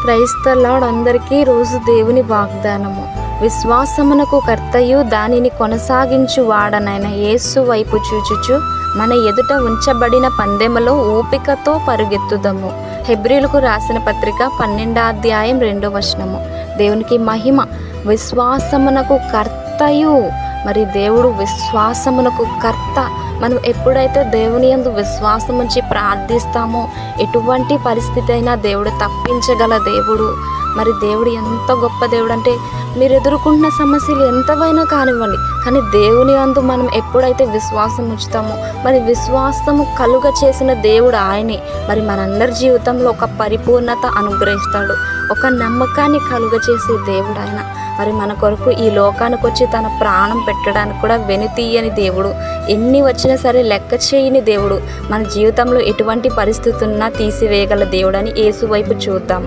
క్రైస్తవుడు అందరికీ రోజు దేవుని వాగ్దానము. విశ్వాసమునకు కర్తయు దానిని కొనసాగించు వాడనైన యేసు వైపు చూచుచు మన ఎదుట ఉంచబడిన పందెములో ఓపికతో పరుగెత్తుదము. హెబ్రీలకు రాసిన పత్రిక 12:2. దేవునికి మహిమ. విశ్వాసమునకు కర్తయు. మరి దేవుడు విశ్వాసమునకు కర్త. మనం ఎప్పుడైతే దేవుని యందు విశ్వాసం ఉంచి ప్రార్థిస్తామో ఎటువంటి పరిస్థితి అయినా దేవుడు తప్పించగల దేవుడు. మరి దేవుడు ఎంత గొప్ప దేవుడు అంటే, మీరు ఎదుర్కొంటున్న సమస్యలు ఎంతవైనా కానివ్వండి, కానీ దేవుని యందు మనం ఎప్పుడైతే విశ్వాసం ఉంచుతామో మరి విశ్వాసము కలుగ చేసిన దేవుడు ఆయనే. మరి మనందరి జీవితంలో ఒక పరిపూర్ణత అనుగ్రహిస్తాడు, ఒక నమ్మకాన్ని కలుగ చేసే దేవుడు ఆయన. మరి మన కొరకు ఈ లోకానికి వచ్చి తన ప్రాణం పెట్టడానికి కూడా వెనుతీయని దేవుడు. ఎన్ని వచ్చినా సరే లెక్క చేయని దేవుడు. మన జీవితంలో ఎటువంటి పరిస్థితి ఉన్నా తీసివేయగల దేవుడు అని యేసు వైపు చూద్దాం.